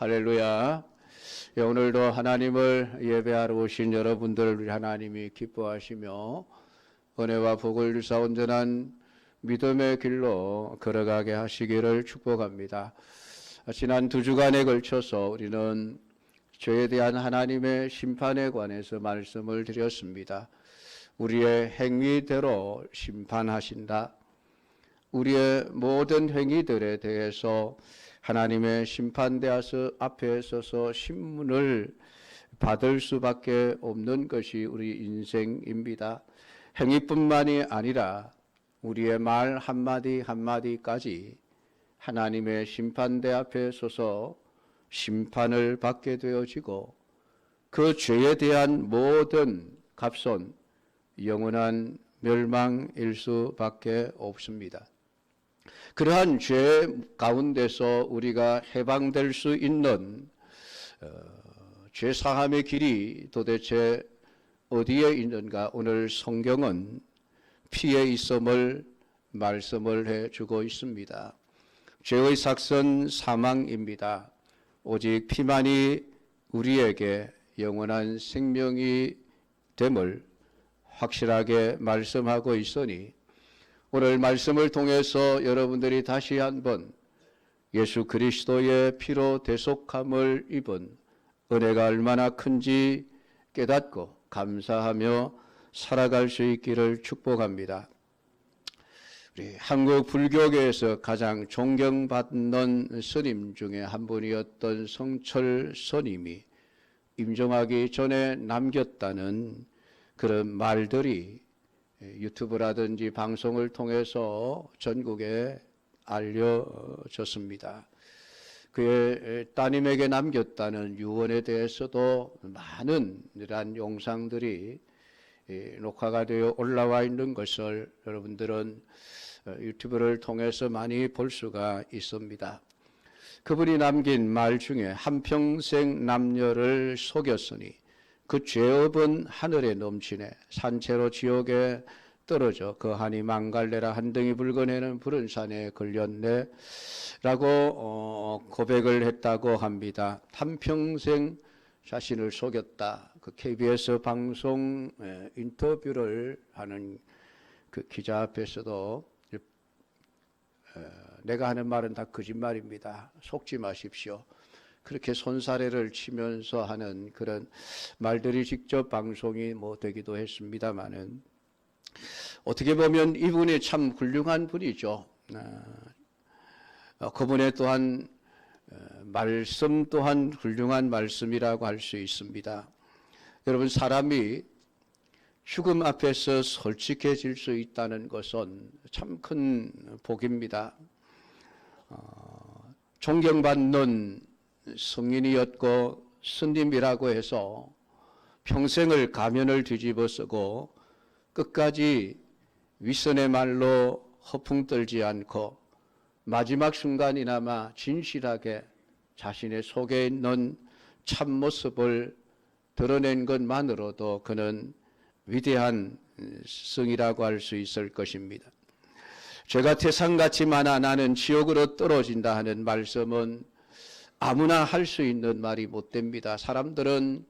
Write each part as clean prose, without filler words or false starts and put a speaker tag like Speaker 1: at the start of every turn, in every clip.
Speaker 1: 할렐루야. 예, 오늘도 하나님을 예배하러 오신 여러분들을 우리 하나님이 기뻐하시며 은혜와 복을 주사 온전한 믿음의 길로 걸어가게 하시기를 축복합니다. 지난 2주간에 걸쳐서 우리는 죄에 대한 하나님의 심판에 관해서 말씀을 드렸습니다. 우리의 행위대로 심판하신다. 우리의 모든 행위들에 대해서 하나님의 심판대 앞에 서서 신문을 받을 수밖에 없는 것이 우리 인생입니다. 행위뿐만이 아니라 우리의 말 한마디 한마디까지 하나님의 심판대 앞에 서서 심판을 받게 되어지고 그 죄에 대한 모든 값은 영원한 멸망일 수밖에 없습니다. 그러한 죄 가운데서 우리가 해방될 수 있는 죄사함의 길이 도대체 어디에 있는가? 오늘 성경은 피에 있음을 말씀을 해주고 있습니다. 죄의 삭은 사망입니다. 오직 피만이 우리에게 영원한 생명이 됨을 확실하게 말씀하고 있으니 오늘 말씀을 통해서 여러분들이 다시 한번 예수 그리스도의 피로 대속함을 입은 은혜가 얼마나 큰지 깨닫고 감사하며 살아갈 수 있기를 축복합니다. 우리 한국 불교계에서 가장 존경받는 스님 중에 한 분이었던 성철 스님이 임종하기 전에 남겼다는 그런 말들이 유튜브라든지 방송을 통해서 전국에 알려졌습니다. 그의 따님에게 남겼다는 유언에 대해서도 많은 이러한 영상들이 녹화가 되어 올라와 있는 것을 여러분들은 유튜브를 통해서 많이 볼 수가 있습니다. 그분이 남긴 말 중에 한평생 남녀를 속였으니 그 죄업은 하늘에 넘치네 산채로 지옥에 떨어져 그 한이 망갈래라 한등이 붉어내는 푸른 산에 걸렸네 라고 고백을 했다고 합니다. 한평생 자신을 속였다. 그 KBS 방송 인터뷰를 하는 그 기자 앞에서도 내가 하는 말은 다 거짓말입니다. 속지 마십시오. 그렇게 손사래를 치면서 하는 그런 말들이 직접 방송이 되기도 했습니다만은 어떻게 보면 이분이 참 훌륭한 분이죠. 그분의 또한 말씀 또한 훌륭한 말씀이라고 할 수 있습니다. 여러분, 사람이 죽음 앞에서 솔직해질 수 있다는 것은 참 큰 복입니다. 존경받는 성인이었고 스님이라고 해서 평생을 가면을 뒤집어 쓰고 끝까지 윗선의 말로 허풍 떨지 않고 마지막 순간이나마 진실하게 자신의 속에 있는 참모습을 드러낸 것만으로도 그는 위대한 성이라고 할 수 있을 것입니다. 죄가 태산같이 많아 나는 지옥으로 떨어진다 하는 말씀은 아무나 할 수 있는 말이 못 됩니다. 사람들은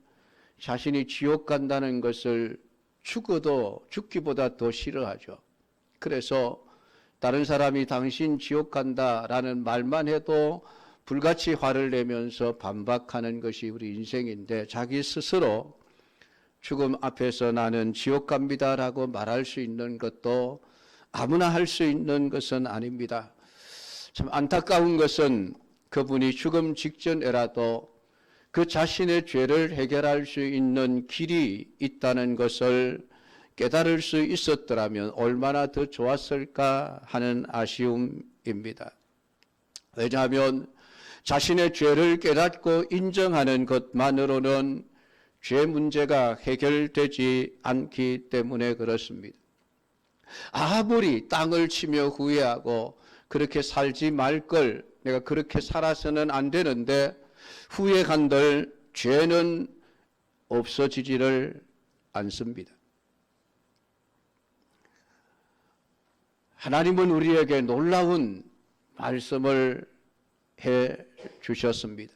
Speaker 1: 자신이 지옥 간다는 것을 죽어도 죽기보다 더 싫어하죠. 그래서 다른 사람이 당신 지옥 간다라는 말만 해도 불같이 화를 내면서 반박하는 것이 우리 인생인데 자기 스스로 죽음 앞에서 나는 지옥 갑니다라고 말할 수 있는 것도 아무나 할 수 있는 것은 아닙니다. 참 안타까운 것은 그분이 죽음 직전에라도 그 자신의 죄를 해결할 수 있는 길이 있다는 것을 깨달을 수 있었더라면 얼마나 더 좋았을까 하는 아쉬움입니다. 왜냐하면 자신의 죄를 깨닫고 인정하는 것만으로는 죄 문제가 해결되지 않기 때문에 그렇습니다. 아무리 땅을 치며 후회하고 그렇게 살지 말 걸 내가 그렇게 살아서는 안 되는데 후회한들 죄는 없어지지를 않습니다. 하나님은 우리에게 놀라운 말씀을 해 주셨습니다.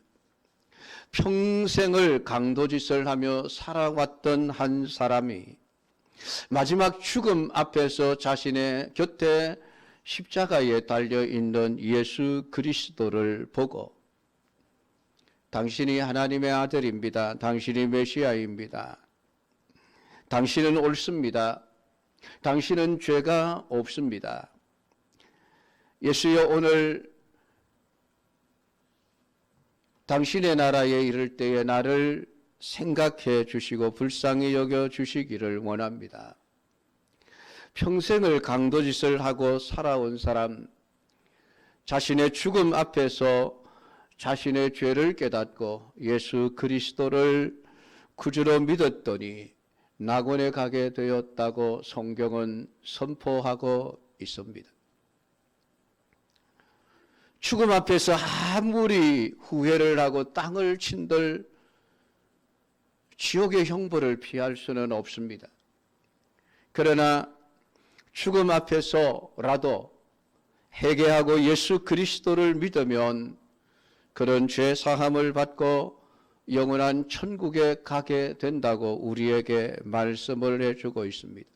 Speaker 1: 평생을 강도짓을 하며 살아왔던 한 사람이 마지막 죽음 앞에서 자신의 곁에 십자가에 달려있는 예수 그리스도를 보고 당신이 하나님의 아들입니다. 당신이 메시아입니다. 당신은 옳습니다. 당신은 죄가 없습니다. 예수여, 오늘 당신의 나라에 이를 때에 나를 생각해 주시고 불쌍히 여겨 주시기를 원합니다. 평생을 강도짓을 하고 살아온 사람, 자신의 죽음 앞에서 자신의 죄를 깨닫고 예수 그리스도를 구주로 믿었더니 낙원에 가게 되었다고 성경은 선포하고 있습니다. 죽음 앞에서 아무리 후회를 하고 땅을 친들 지옥의 형벌을 피할 수는 없습니다. 그러나 죽음 앞에서라도 회개하고 예수 그리스도를 믿으면 그런 죄 사함을 받고 영원한 천국에 가게 된다고 우리에게 말씀을 해주고 있습니다.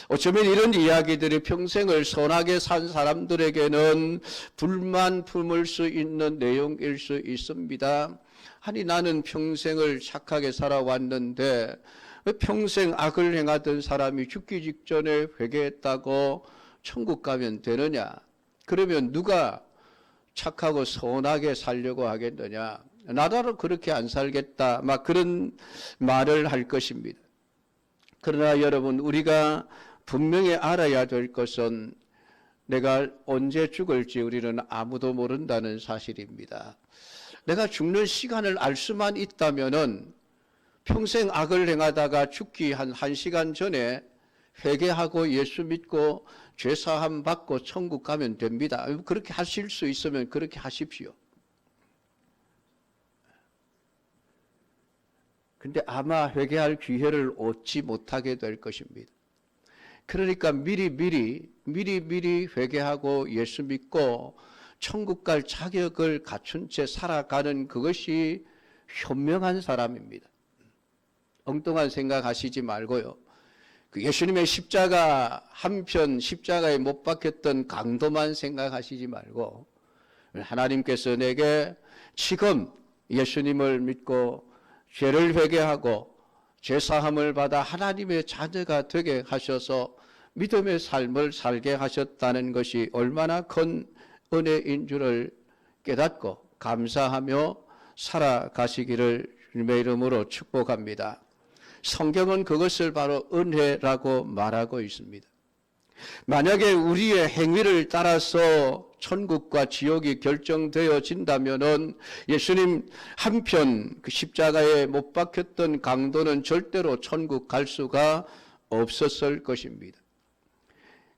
Speaker 1: 어쩌면 이런 이야기들이 평생을 선하게 산 사람들에게는 불만 품을 수 있는 내용일 수 있습니다. 아니, 나는 평생을 착하게 살아왔는데 왜 평생 악을 행하던 사람이 죽기 직전에 회개했다고 천국 가면 되느냐? 그러면 누가 착하고 선하게 살려고 하겠느냐? 나도 그렇게 안 살겠다, 막 그런 말을 할 것입니다. 그러나 여러분, 우리가 분명히 알아야 될 것은 내가 언제 죽을지 우리는 아무도 모른다는 사실입니다. 내가 죽는 시간을 알 수만 있다면은 평생 악을 행하다가 죽기 한 1시간 전에 회개하고 예수 믿고 죄사함 받고 천국 가면 됩니다. 그렇게 하실 수 있으면 그렇게 하십시오. 근데 아마 회개할 기회를 얻지 못하게 될 것입니다. 그러니까 미리 회개하고 예수 믿고 천국 갈 자격을 갖춘 채 살아가는 그것이 현명한 사람입니다. 엉뚱한 생각하시지 말고요. 그 예수님의 십자가 한편 십자가에 못 박혔던 강도만 생각하시지 말고 하나님께서 내게 지금 예수님을 믿고 죄를 회개하고 죄사함을 받아 하나님의 자녀가 되게 하셔서 믿음의 삶을 살게 하셨다는 것이 얼마나 큰 은혜인 줄을 깨닫고 감사하며 살아가시기를 주님의 이름으로 축복합니다. 성경은 그것을 바로 은혜라고 말하고 있습니다. 만약에 우리의 행위를 따라서 천국과 지옥이 결정되어진다면은 예수님 한편 그 십자가에 못 박혔던 강도는 절대로 천국 갈 수가 없었을 것입니다.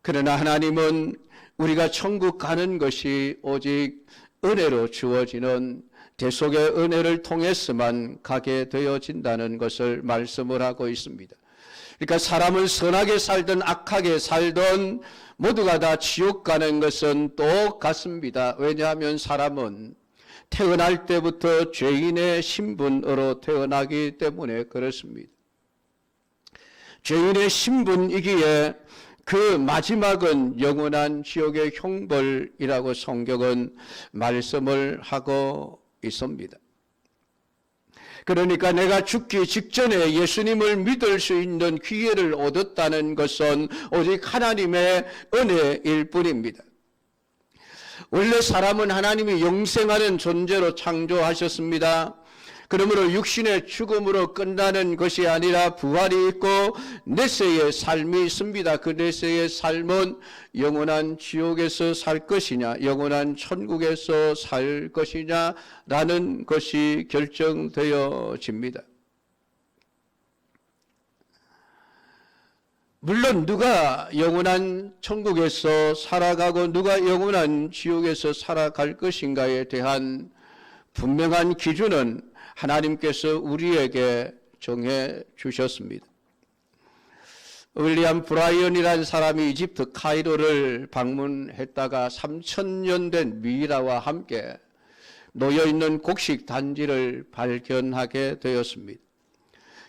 Speaker 1: 그러나 하나님은 우리가 천국 가는 것이 오직 은혜로 주어지는 대속의 은혜를 통해서만 가게 되어진다는 것을 말씀을 하고 있습니다. 그러니까 사람은 선하게 살든 악하게 살든 모두가 다 지옥 가는 것은 똑같습니다. 왜냐하면 사람은 태어날 때부터 죄인의 신분으로 태어나기 때문에 그렇습니다. 죄인의 신분이기에 그 마지막은 영원한 지옥의 형벌이라고 성경은 말씀을 하고 있습니다. 그러니까 내가 죽기 직전에 예수님을 믿을 수 있는 기회를 얻었다는 것은 오직 하나님의 은혜일 뿐입니다. 원래 사람은 하나님이 영생하는 존재로 창조하셨습니다. 그러므로 육신의 죽음으로 끝나는 것이 아니라 부활이 있고 내세의 삶이 있습니다. 그 내세의 삶은 영원한 지옥에서 살 것이냐 영원한 천국에서 살 것이냐라는 것이 결정되어집니다. 물론 누가 영원한 천국에서 살아가고 누가 영원한 지옥에서 살아갈 것인가에 대한 분명한 기준은 하나님께서 우리에게 정해 주셨습니다. 윌리엄 브라이언이라는 사람이 이집트 카이로를 방문했다가 3000년 된 미이라와 함께 놓여있는 곡식 단지를 발견하게 되었습니다.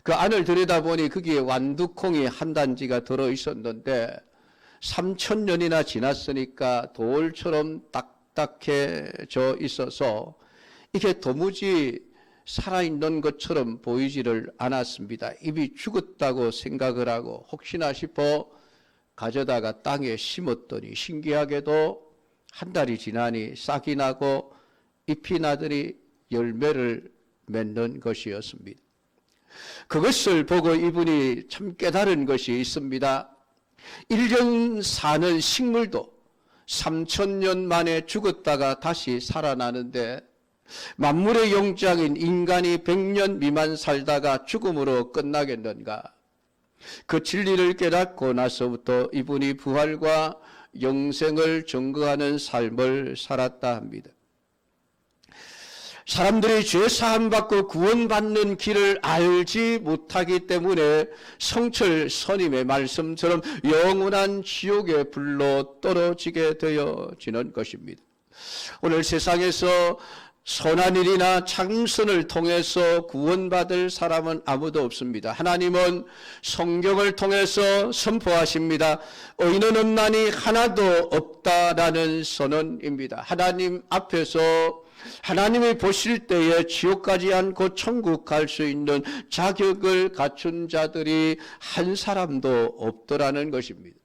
Speaker 1: 그 안을 들여다보니 거기에 완두콩이 한 단지가 들어있었는데 3,000년이나 지났으니까 돌처럼 딱딱해져 있어서 이게 도무지 살아있는 것처럼 보이지를 않았습니다. 입이 죽었다고 생각을 하고 혹시나 싶어 가져다가 땅에 심었더니 신기하게도 한 달이 지나니 싹이 나고 잎이 나더니 열매를 맺는 것이었습니다. 그것을 보고 이분이 참 깨달은 것이 있습니다. 1년 사는 식물도 3,000년 만에 죽었다가 다시 살아나는데 만물의 영장인 인간이 100년 미만 살다가 죽음으로 끝나겠는가? 그 진리를 깨닫고 나서부터 이분이 부활과 영생을 증거하는 삶을 살았다 합니다. 사람들이 죄 사함 받고 구원받는 길을 알지 못하기 때문에 성철 스님의 말씀처럼 영원한 지옥의 불로 떨어지게 되어지는 것입니다. 오늘 세상에서 선한 일이나 참선을 통해서 구원받을 사람은 아무도 없습니다. 하나님은 성경을 통해서 선포하십니다. 의인은 없나니 하나도 없다라는 선언입니다. 하나님 앞에서 하나님이 보실 때에 지옥 가지 않고 천국 갈 수 있는 자격을 갖춘 자들이 한 사람도 없더라는 것입니다.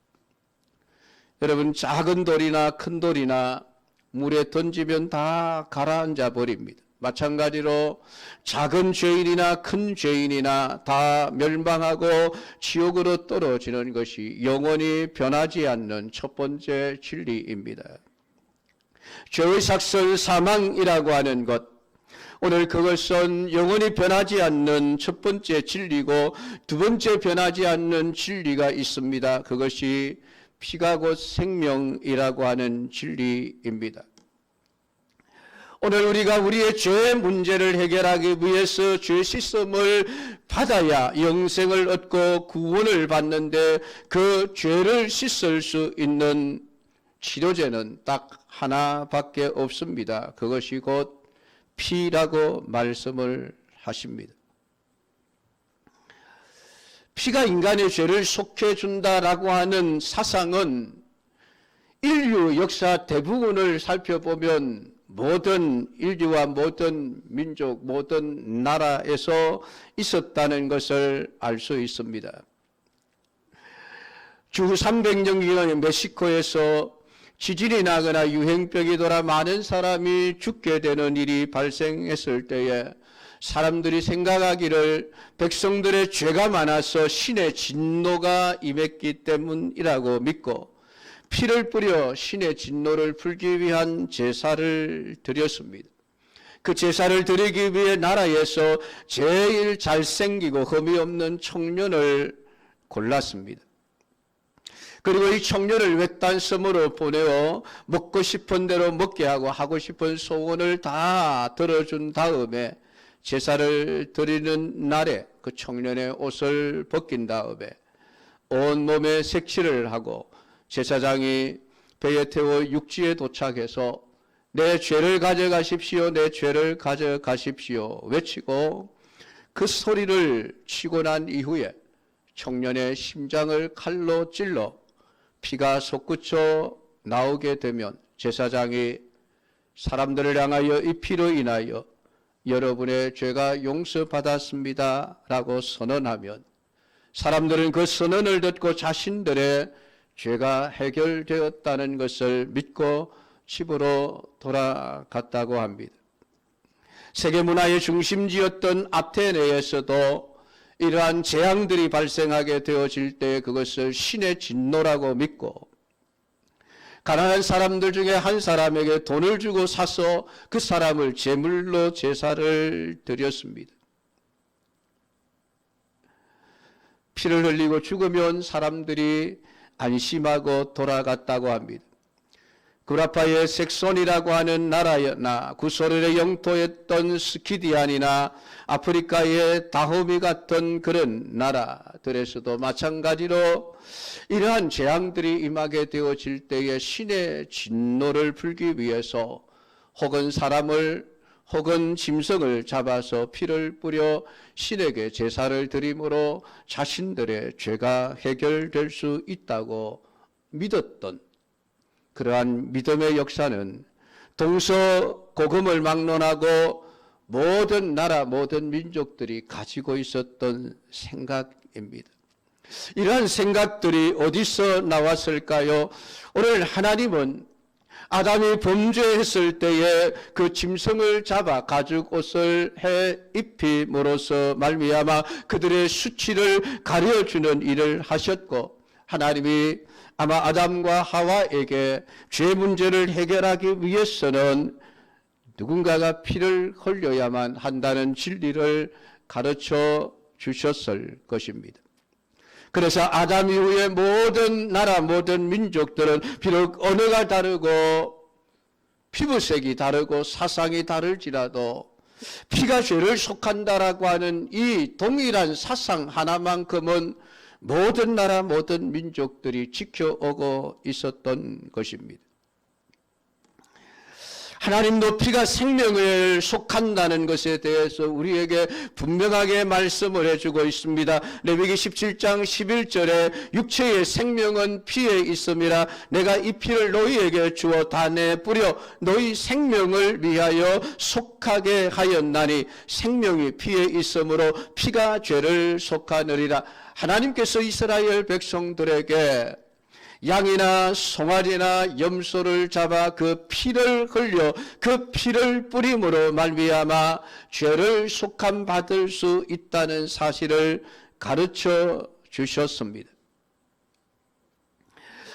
Speaker 1: 여러분, 작은 돌이나 큰 돌이나 물에 던지면 다 가라앉아 버립니다. 마찬가지로 작은 죄인이나 큰 죄인이나 다 멸망하고 지옥으로 떨어지는 것이 영원히 변하지 않는 첫 번째 진리입니다. 죄의 삭설 사망이라고 하는 것, 오늘 그것은 영원히 변하지 않는 첫 번째 진리고 두 번째 변하지 않는 진리가 있습니다. 그것이 피가 곧 생명이라고 하는 진리입니다. 오늘 우리가 우리의 죄 문제를 해결하기 위해서 죄 씻음을 받아야 영생을 얻고 구원을 받는데 그 죄를 씻을 수 있는 치료제는 딱 하나밖에 없습니다. 그것이 곧 피라고 말씀을 하십니다. 피가 인간의 죄를 속해준다라고 하는 사상은 인류 역사 대부분을 살펴보면 모든 인류와 모든 민족, 모든 나라에서 있었다는 것을 알 수 있습니다. 주 300년 기간에 멕시코에서 지진이 나거나 유행병이 돌아 많은 사람이 죽게 되는 일이 발생했을 때에 사람들이 생각하기를 백성들의 죄가 많아서 신의 진노가 임했기 때문이라고 믿고 피를 뿌려 신의 진노를 풀기 위한 제사를 드렸습니다. 그 제사를 드리기 위해 나라에서 제일 잘생기고 흠이 없는 청년을 골랐습니다. 그리고 이 청년을 외딴 섬으로 보내어 먹고 싶은 대로 먹게 하고 싶은 소원을 다 들어준 다음에 제사를 드리는 날에 그 청년의 옷을 벗긴 다음에 온몸에 색칠을 하고 제사장이 배에 태워 육지에 도착해서 내 죄를 가져가십시오, 내 죄를 가져가십시오 외치고 그 소리를 치고 난 이후에 청년의 심장을 칼로 찔러 피가 솟구쳐 나오게 되면 제사장이 사람들을 향하여 이 피로 인하여 여러분의 죄가 용서받았습니다 라고 선언하면 사람들은 그 선언을 듣고 자신들의 죄가 해결되었다는 것을 믿고 집으로 돌아갔다고 합니다. 세계문화의 중심지였던 아테네에서도 이러한 재앙들이 발생하게 되어질 때 그것을 신의 진노라고 믿고 가난한 사람들 중에 한 사람에게 돈을 주고 사서 그 사람을 제물로 제사를 드렸습니다. 피를 흘리고 죽으면 사람들이 안심하고 돌아갔다고 합니다. 구라파의 색손이라고 하는 나라나 구소련의 영토였던 스키디안이나 아프리카의 다호미 같은 그런 나라들에서도 마찬가지로 이러한 재앙들이 임하게 되어질 때에 신의 진노를 풀기 위해서 혹은 사람을 혹은 짐승을 잡아서 피를 뿌려 신에게 제사를 드림으로 자신들의 죄가 해결될 수 있다고 믿었던 그러한 믿음의 역사는 동서고금을 막론하고 모든 나라 모든 민족들이 가지고 있었던 생각입니다. 이러한 생각들이 어디서 나왔을까요? 오늘 하나님은 아담이 범죄했을 때에 그 짐승을 잡아 가죽 옷을 해 입힘으로써 말미암아 그들의 수치를 가려주는 일을 하셨고, 하나님이 아마 아담과 하와에게 죄 문제를 해결하기 위해서는 누군가가 피를 흘려야만 한다는 진리를 가르쳐 주셨을 것입니다. 그래서 아담 이후의 모든 나라 모든 민족들은 비록 언어가 다르고 피부색이 다르고 사상이 다를지라도 피가 죄를 속한다라고 하는 이 동일한 사상 하나만큼은 모든 나라 모든 민족들이 지켜오고 있었던 것입니다. 하나님도 피가 생명을 속한다는 것에 대해서 우리에게 분명하게 말씀을 해주고 있습니다. 레위기 17장 11절에 육체의 생명은 피에 있음이라 내가 이 피를 너희에게 주어 단에 뿌려 너희 생명을 위하여 속하게 하였나니 생명이 피에 있으므로 피가 죄를 속하느니라. 하나님께서 이스라엘 백성들에게 양이나 송아지나 염소를 잡아 그 피를 흘려 그 피를 뿌림으로 말미암아 죄를 속함 받을 수 있다는 사실을 가르쳐 주셨습니다.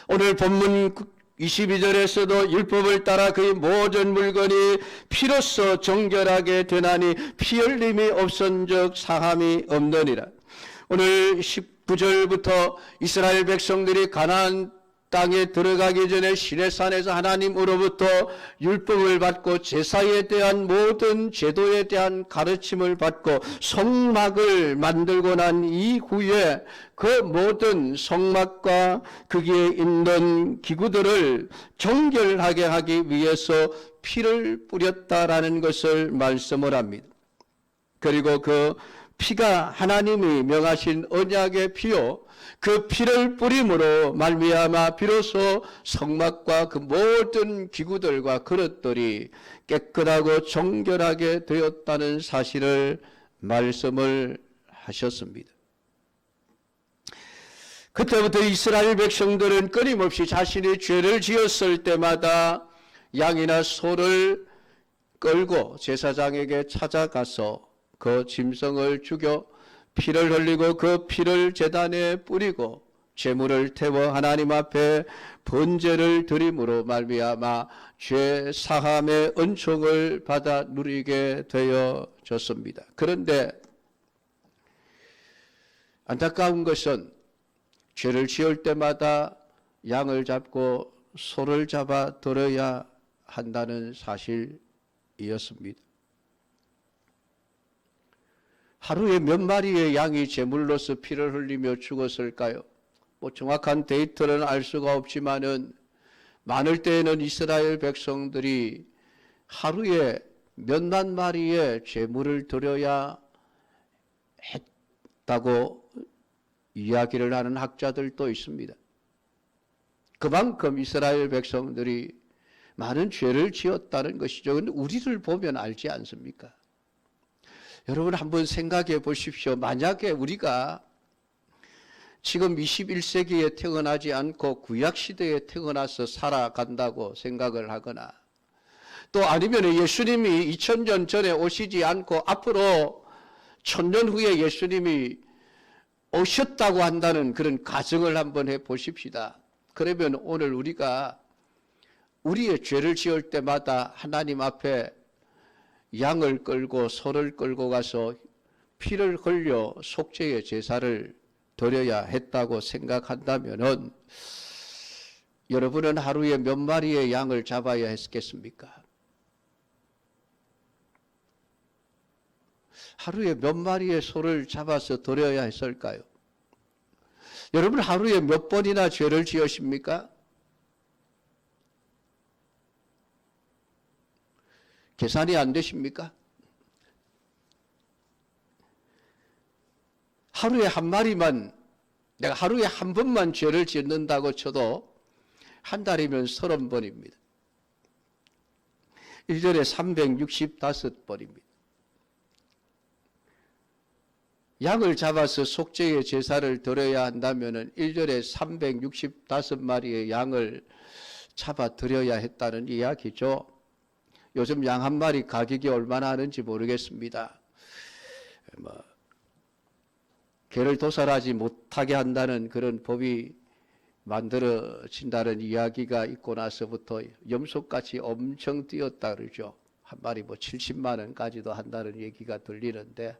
Speaker 1: 오늘 본문 22절에서도 율법을 따라 그의 모든 물건이 피로써 정결하게 되나니 피 흘림이 없은즉 사함이 없느니라. 오늘 19절부터 이스라엘 백성들이 가나안 땅에 들어가기 전에 시내산에서 하나님으로부터 율법을 받고 제사에 대한 모든 제도에 대한 가르침을 받고 성막을 만들고 난 이후에 그 모든 성막과 거기에 있는 기구들을 정결하게 하기 위해서 피를 뿌렸다라는 것을 말씀을 합니다. 그리고 그 피가 하나님이 명하신 언약의 피요 그 피를 뿌림으로 말미암아 비로소 성막과 그 모든 기구들과 그릇들이 깨끗하고 정결하게 되었다는 사실을 말씀을 하셨습니다. 그때부터 이스라엘 백성들은 끊임없이 자신이 죄를 지었을 때마다 양이나 소를 끌고 제사장에게 찾아가서 그 짐승을 죽여 피를 흘리고 그 피를 제단에 뿌리고 제물을 태워 하나님 앞에 번제를 드림으로 말미암아 죄 사함의 은총을 받아 누리게 되어졌습니다. 그런데 안타까운 것은 죄를 지을 때마다 양을 잡고 소를 잡아 들어야 한다는 사실이었습니다. 하루에 몇 마리의 양이 제물로서 피를 흘리며 죽었을까요? 정확한 데이터는 알 수가 없지만은 많을 때에는 이스라엘 백성들이 하루에 몇만 마리의 제물을 드려야 했다고 이야기를 하는 학자들도 있습니다. 그만큼 이스라엘 백성들이 많은 죄를 지었다는 것이죠. 그런데 우리를 보면 알지 않습니까? 여러분 한번 생각해 보십시오. 만약에 우리가 지금 21세기에 태어나지 않고 구약시대에 태어나서 살아간다고 생각을 하거나 또 아니면 예수님이 2000년 전에 오시지 않고 앞으로 1000년 후에 예수님이 오셨다고 한다는 그런 가정을 한번 해 보십시다. 그러면 오늘 우리가 우리의 죄를 지을 때마다 하나님 앞에 양을 끌고 소를 끌고 가서 피를 흘려 속죄의 제사를 드려야 했다고 생각한다면은 여러분은 하루에 몇 마리의 양을 잡아야 했겠습니까? 하루에 몇 마리의 소를 잡아서 드려야 했을까요? 여러분 하루에 몇 번이나 죄를 지으십니까? 계산이 안 되십니까? 하루에 한 마리만, 내가 하루에 한 번만 죄를 짓는다고 쳐도 한 달이면 30번입니다. 1년에 365번입니다. 양을 잡아서 속죄의 제사를 드려야 한다면 1년에 365마리의 양을 잡아 드려야 했다는 이야기죠. 요즘 양 한 마리 가격이 얼마나 하는지 모르겠습니다. 개를 도살하지 못하게 한다는 그런 법이 만들어진다는 이야기가 있고 나서부터 염소같이 엄청 뛰었다 그러죠. 한 마리 70만 원까지도 한다는 얘기가 들리는데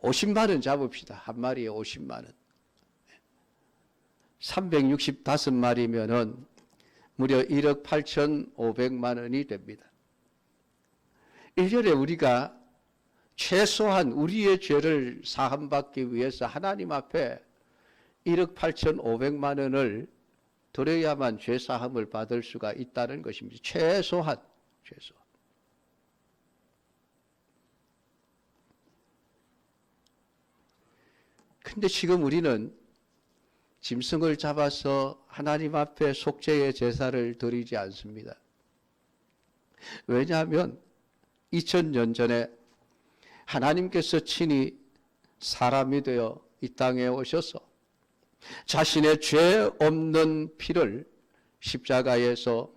Speaker 1: 50만 원 잡읍시다. 한 마리에 50만 원. 365마리면은 무려 1억 8,500만 원이 됩니다. 1년에 우리가 최소한 우리의 죄를 사함받기 위해서 하나님 앞에 1억 8,500만 원을 드려야만 죄 사함을 받을 수가 있다는 것입니다. 최소한. 근데 지금 우리는 짐승을 잡아서 하나님 앞에 속죄의 제사를 드리지 않습니다. 왜냐하면 2000년 전에 하나님께서 친히 사람이 되어 이 땅에 오셔서 자신의 죄 없는 피를 십자가에서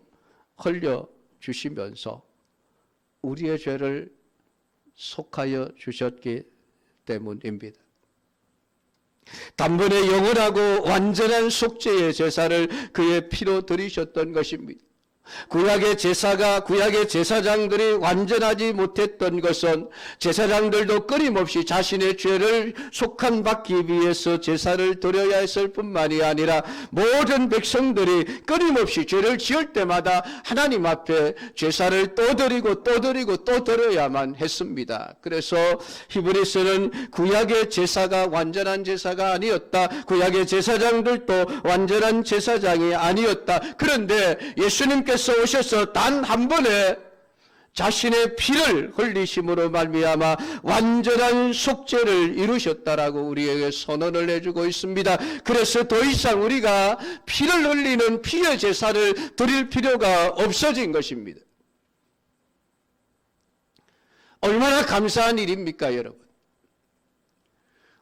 Speaker 1: 흘려 주시면서 우리의 죄를 속하여 주셨기 때문입니다. 단번에 영원하고 완전한 속죄의 제사를 그의 피로 드리셨던 것입니다. 구약의 제사장들이 완전하지 못했던 것은 제사장들도 끊임없이 자신의 죄를 속함받기 위해서 제사를 드려야 했을 뿐만이 아니라 모든 백성들이 끊임없이 죄를 지을 때마다 하나님 앞에 제사를 또 드리고 또 드려야만 했습니다. 그래서 히브리서는 구약의 제사가 완전한 제사가 아니었다. 구약의 제사장들도 완전한 제사장이 아니었다. 그런데 예수님께서 오셔서 단 한 번에 자신의 피를 흘리심으로 말미암아 완전한 속죄를 이루셨다라고 우리에게 선언을 해주고 있습니다. 그래서 더 이상 우리가 피를 흘리는 피의 제사를 드릴 필요가 없어진 것입니다. 얼마나 감사한 일입니까, 여러분?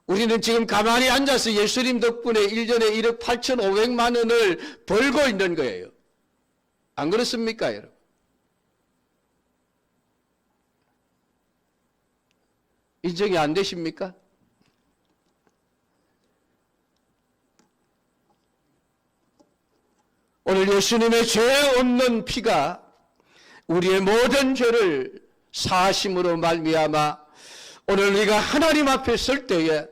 Speaker 1: 우리는 지금 가만히 앉아서 예수님 덕분에 1년에 1억 8,500만 원을 벌고 있는 거예요. 안 그렇습니까, 여러분? 인정이 안 되십니까? 오늘 예수님의 죄 없는 피가 우리의 모든 죄를 사하심으로 말미암아 오늘 우리가 하나님 앞에 설 때에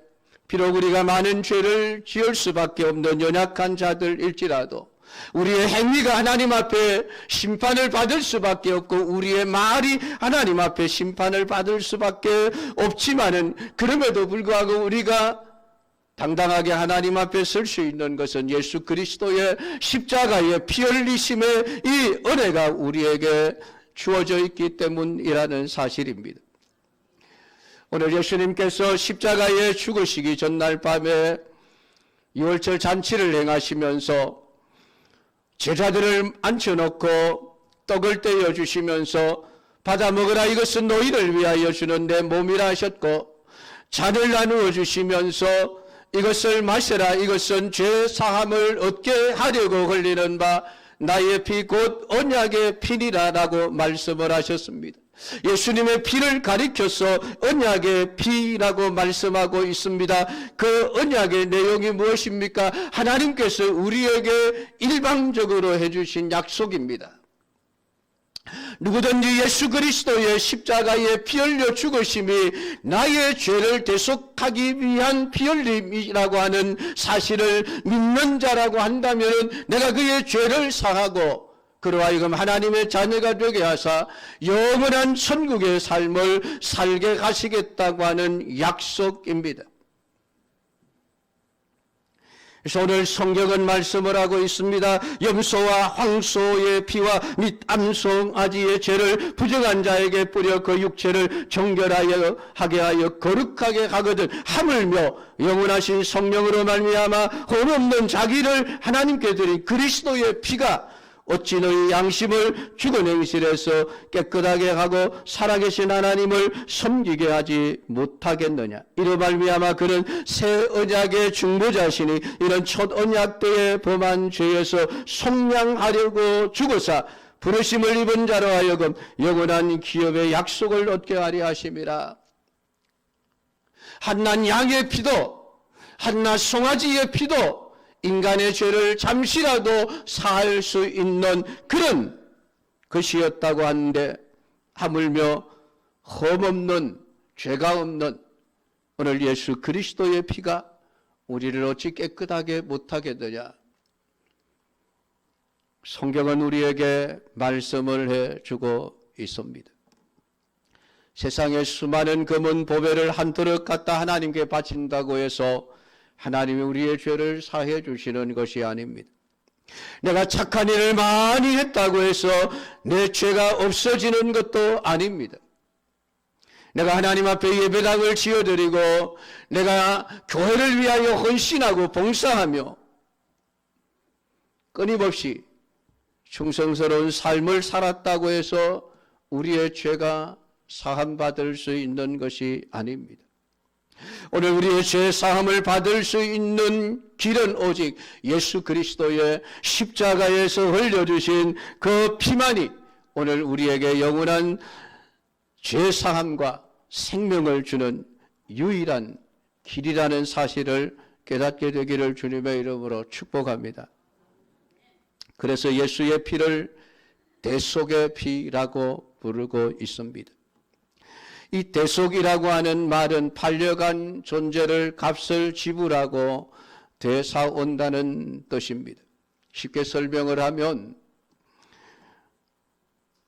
Speaker 1: 비록 우리가 많은 죄를 지을 수밖에 없는 연약한 자들일지라도 우리의 행위가 하나님 앞에 심판을 받을 수밖에 없고 우리의 말이 하나님 앞에 심판을 받을 수밖에 없지만은 그럼에도 불구하고 우리가 당당하게 하나님 앞에 설 수 있는 것은 예수 그리스도의 십자가의 피 흘리심의 이 은혜가 우리에게 주어져 있기 때문이라는 사실입니다. 오늘 예수님께서 십자가에 죽으시기 전날 밤에 유월절 잔치를 행하시면서 제자들을 앉혀놓고 떡을 떼어 주시면서 받아 먹으라, 이것은 너희를 위하여 주는 내 몸이라 하셨고, 잔을 나누어 주시면서 이것을 마셔라, 이것은 죄 사함을 얻게 하려고 흘리는 바 나의 피 곧 언약의 피니라 라고 말씀을 하셨습니다. 예수님의 피를 가리켜서 언약의 피라고 말씀하고 있습니다. 그 언약의 내용이 무엇입니까? 하나님께서 우리에게 일방적으로 해주신 약속입니다. 누구든지 예수 그리스도의 십자가에 피 흘려 죽으심이 나의 죄를 대속하기 위한 피 흘림이라고 하는 사실을 믿는 자라고 한다면 내가 그의 죄를 사하고 그로 하여금 하나님의 자녀가 되게 하사 영원한 천국의 삶을 살게 하시겠다고 하는 약속입니다. 그래서 오늘 성경은 말씀을 하고 있습니다. 염소와 황소의 피와 및 암송아지의 죄를 부정한 자에게 뿌려 그 육체를 정결하여 하게 하여 거룩하게 하거든 하물며 영원하신 성령으로 말미암아 흠없는 자기를 하나님께 드린 그리스도의 피가 어찌 너희 양심을 죽은 행실에서 깨끗하게 하고 살아계신 하나님을 섬기게 하지 못하겠느냐. 이로 말미암아 그는 새 언약의 중보자시니 이런 첫 언약 때에 범한 죄에서 속량하려고 죽어사 부르심을 입은 자로 하여금 영원한 기업의 약속을 얻게 하려 하심이라. 한낱 양의 피도 한낱 송아지의 피도 인간의 죄를 잠시라도 사할 수 있는 그런 것이었다고 하는데 하물며 흠없는 죄가 없는 오늘 예수 그리스도의 피가 우리를 어찌 깨끗하게 못하게 되냐. 성경은 우리에게 말씀을 해주고 있습니다. 세상에 수많은 금은 보배를 한 그릇 갖다 하나님께 바친다고 해서 하나님이 우리의 죄를 사해 주시는 것이 아닙니다. 내가 착한 일을 많이 했다고 해서 내 죄가 없어지는 것도 아닙니다. 내가 하나님 앞에 예배당을 지어드리고 내가 교회를 위하여 헌신하고 봉사하며 끊임없이 충성스러운 삶을 살았다고 해서 우리의 죄가 사함받을 수 있는 것이 아닙니다. 오늘 우리의 죄 사함을 받을 수 있는 길은 오직 예수 그리스도의 십자가에서 흘려주신 그 피만이 오늘 우리에게 영원한 죄 사함과 생명을 주는 유일한 길이라는 사실을 깨닫게 되기를 주님의 이름으로 축복합니다. 그래서 예수의 피를 대속의 피라고 부르고 있습니다. 이 대속이라고 하는 말은 팔려간 존재를 값을 지불하고 되사온다는 뜻입니다. 쉽게 설명을 하면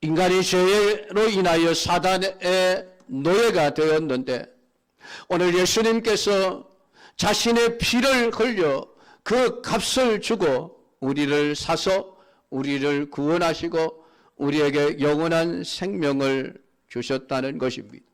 Speaker 1: 인간이 죄로 인하여 사단의 노예가 되었는데 오늘 예수님께서 자신의 피를 흘려 그 값을 주고 우리를 사서 우리를 구원하시고 우리에게 영원한 생명을 주셨다는 것입니다.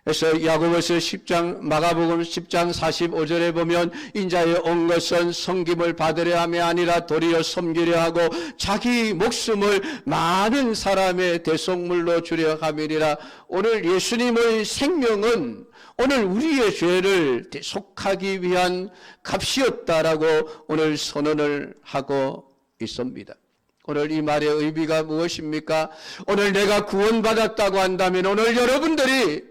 Speaker 1: 그래서 야고보서 10장 마가복음 10장 45절에 보면 인자에 온 것은 섬김을 받으려 함이 아니라 도리어 섬기려 하고 자기 목숨을 많은 사람의 대속물로 주려 함이니라. 오늘 예수님의 생명은 오늘 우리의 죄를 대속하기 위한 값이었다라고 오늘 선언을 하고 있습니다. 오늘 이 말의 의미가 무엇입니까? 오늘 내가 구원받았다고 한다면 오늘 여러분들이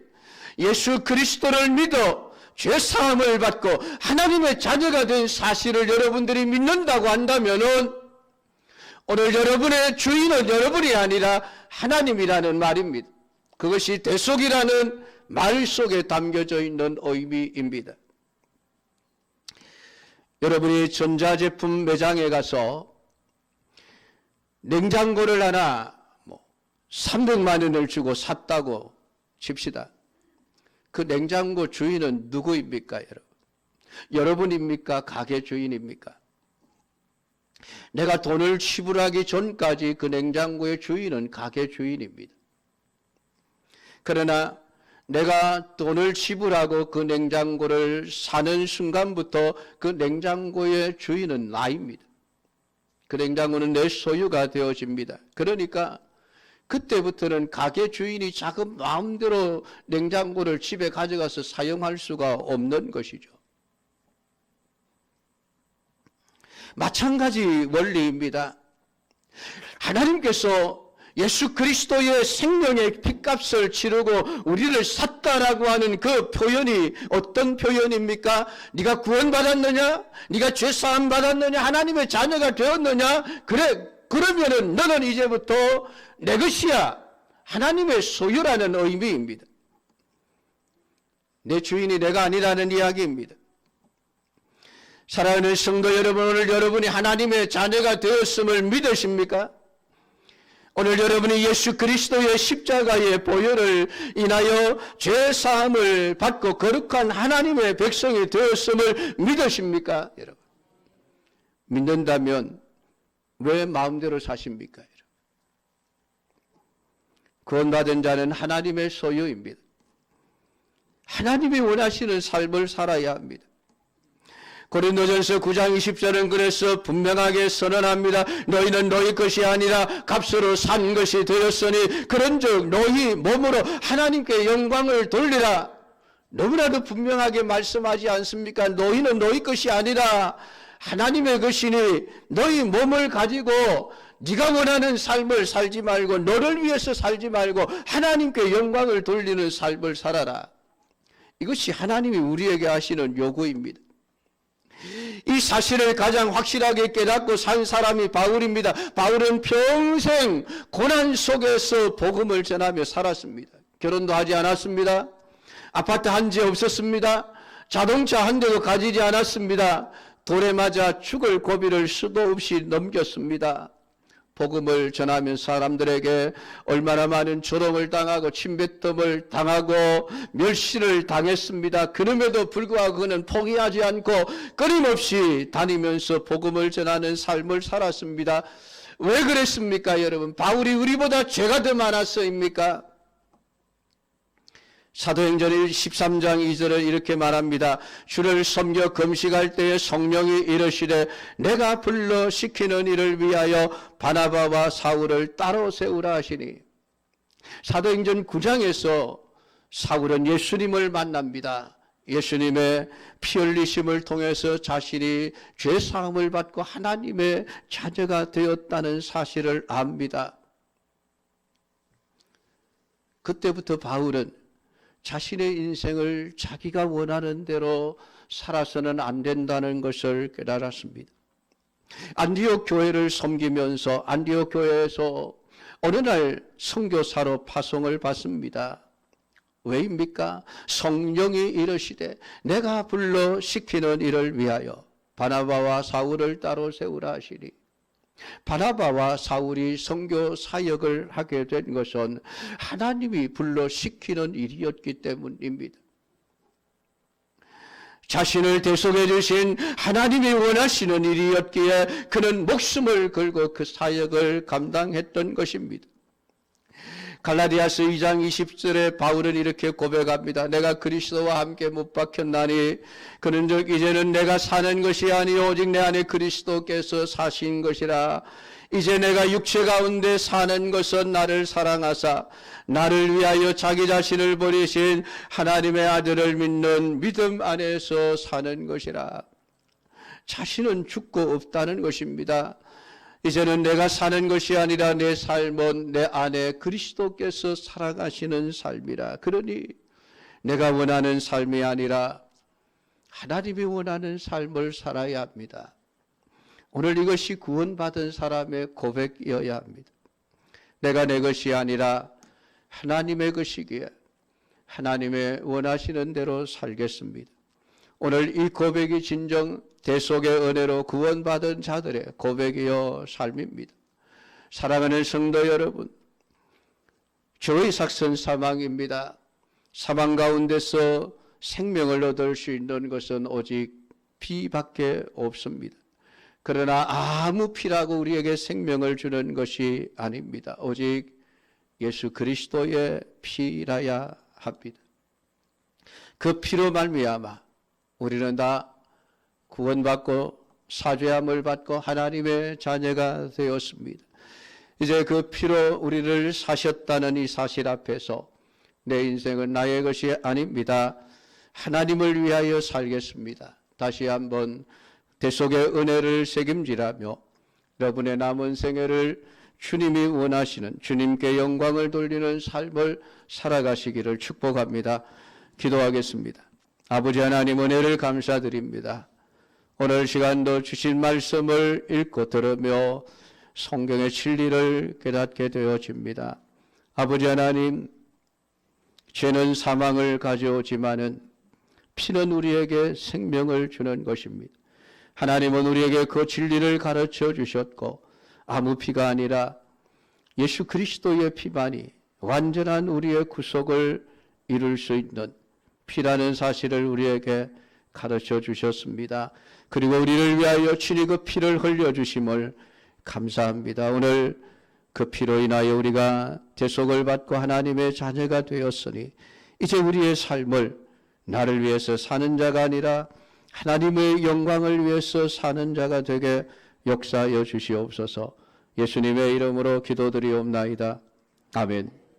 Speaker 1: 예수 그리스도를 믿어 죄사함을 받고 하나님의 자녀가 된 사실을 여러분들이 믿는다고 한다면은 오늘 여러분의 주인은 여러분이 아니라 하나님이라는 말입니다. 그것이 대속이라는 말 속에 담겨져 있는 의미입니다. 여러분이 전자제품 매장에 가서 냉장고를 하나 300만 원을 주고 샀다고 칩시다. 그 냉장고 주인은 누구입니까, 여러분? 여러분입니까? 가게 주인입니까? 내가 돈을 지불하기 전까지 그 냉장고의 주인은 가게 주인입니다. 그러나 내가 돈을 지불하고 그 냉장고를 사는 순간부터 그 냉장고의 주인은 나입니다. 그 냉장고는 내 소유가 되어집니다. 그러니까 그때부터는 가게 주인이 자기 마음대로 냉장고를 집에 가져가서 사용할 수가 없는 것이죠. 마찬가지 원리입니다. 하나님께서 예수 그리스도의 생명의 핏값을 치르고 우리를 샀다라고 하는 그 표현이 어떤 표현입니까? 네가 구원받았느냐? 네가 죄사함 받았느냐? 하나님의 자녀가 되었느냐? 그래, 그러면은 너는 이제부터 내 것이야. 하나님의 소유라는 의미입니다. 내 주인이 내가 아니라는 이야기입니다. 사랑하는 성도 여러분, 오늘 여러분이 하나님의 자녀가 되었음을 믿으십니까? 오늘 여러분이 예수 그리스도의 십자가의 보혈을 인하여 죄사함을 받고 거룩한 하나님의 백성이 되었음을 믿으십니까? 여러분, 믿는다면 왜 마음대로 사십니까? 구원받은 자는 하나님의 소유입니다. 하나님이 원하시는 삶을 살아야 합니다. 고린도전서 9장 20절은 그래서 분명하게 선언합니다. 너희는 너희 것이 아니라 값으로 산 것이 되었으니 그런즉 너희 몸으로 하나님께 영광을 돌리라. 너무나도 분명하게 말씀하지 않습니까? 너희는 너희 것이 아니라 하나님의 것이니 너희 몸을 가지고 네가 원하는 삶을 살지 말고 너를 위해서 살지 말고 하나님께 영광을 돌리는 삶을 살아라. 이것이 하나님이 우리에게 하시는 요구입니다. 이 사실을 가장 확실하게 깨닫고 산 사람이 바울입니다. 바울은 평생 고난 속에서 복음을 전하며 살았습니다. 결혼도 하지 않았습니다. 아파트 한 채 없었습니다. 자동차 한 대도 가지지 않았습니다. 돌에 맞아 죽을 고비를 수도 없이 넘겼습니다. 복음을 전하면 사람들에게 얼마나 많은 조롱을 당하고 침뱉음을 당하고 멸시를 당했습니다. 그럼에도 불구하고 그는 포기하지 않고 끊임없이 다니면서 복음을 전하는 삶을 살았습니다. 왜 그랬습니까, 여러분? 바울이 우리보다 죄가 더 많았어입니까? 사도행전 13장 2절을 이렇게 말합니다. 주를 섬겨 금식할 때에 성령이 이르시되 내가 불러 시키는 일을 위하여 바나바와 사울을 따로 세우라 하시니. 사도행전 9장에서 사울은 예수님을 만납니다. 예수님의 피 흘리심을 통해서 자신이 죄사함을 받고 하나님의 자녀가 되었다는 사실을 압니다. 그때부터 바울은 자신의 인생을 자기가 원하는 대로 살아서는 안 된다는 것을 깨달았습니다. 안디옥 교회를 섬기면서 안디옥 교회에서 어느 날 선교사로 파송을 받습니다. 왜입니까? 성령이 이르시되 내가 불러 시키는 일을 위하여 바나바와 사울을 따로 세우라 하시니. 바나바와 사울이 선교 사역을 하게 된 것은 하나님이 불러 시키는 일이었기 때문입니다. 자신을 대속해 주신 하나님이 원하시는 일이었기에 그는 목숨을 걸고 그 사역을 감당했던 것입니다. 갈라디아서 2장 20절에 바울은 이렇게 고백합니다. 내가 그리스도와 함께 못 박혔나니 그런즉 이제는 내가 사는 것이 아니요 오직 내 안에 그리스도께서 사신 것이라. 이제 내가 육체 가운데 사는 것은 나를 사랑하사 나를 위하여 자기 자신을 버리신 하나님의 아들을 믿는 믿음 안에서 사는 것이라. 자신은 죽고 없다는 것입니다. 이제는 내가 사는 것이 아니라 내 삶은 내 안에 그리스도께서 살아가시는 삶이라. 그러니 내가 원하는 삶이 아니라 하나님이 원하는 삶을 살아야 합니다. 오늘 이것이 구원받은 사람의 고백이어야 합니다. 내가 내 것이 아니라 하나님의 것이기에 하나님의 원하시는 대로 살겠습니다. 오늘 이 고백이 진정 대속의 은혜로 구원받은 자들의 고백이요 삶입니다. 사랑하는 성도 여러분, 저의 삭선 사망입니다. 사망 가운데서 생명을 얻을 수 있는 것은 오직 피밖에 없습니다. 그러나 아무 피라고 우리에게 생명을 주는 것이 아닙니다. 오직 예수 그리스도의 피라야 합니다. 그 피로 말미암아 우리는 다 구원받고 사죄함을 받고 하나님의 자녀가 되었습니다. 이제 그 피로 우리를 사셨다는 이 사실 앞에서 내 인생은 나의 것이 아닙니다. 하나님을 위하여 살겠습니다. 다시 한번 대속의 은혜를 책임지라며 여러분의 남은 생애를 주님이 원하시는 주님께 영광을 돌리는 삶을 살아가시기를 축복합니다. 기도하겠습니다. 아버지 하나님 은혜를 감사드립니다. 오늘 시간도 주신 말씀을 읽고 들으며 성경의 진리를 깨닫게 되어집니다. 아버지 하나님, 죄는 사망을 가져오지만은 피는 우리에게 생명을 주는 것입니다. 하나님은 우리에게 그 진리를 가르쳐 주셨고 아무 피가 아니라 예수 그리스도의 피만이 완전한 우리의 구속을 이룰 수 있는 피라는 사실을 우리에게 가르쳐 주셨습니다. 그리고 우리를 위하여 친히 그 피를 흘려주심을 감사합니다. 오늘 그 피로 인하여 우리가 대속을 받고 하나님의 자녀가 되었으니 이제 우리의 삶을 나를 위해서 사는 자가 아니라 하나님의 영광을 위해서 사는 자가 되게 역사하여 주시옵소서. 예수님의 이름으로 기도드리옵나이다. 아멘.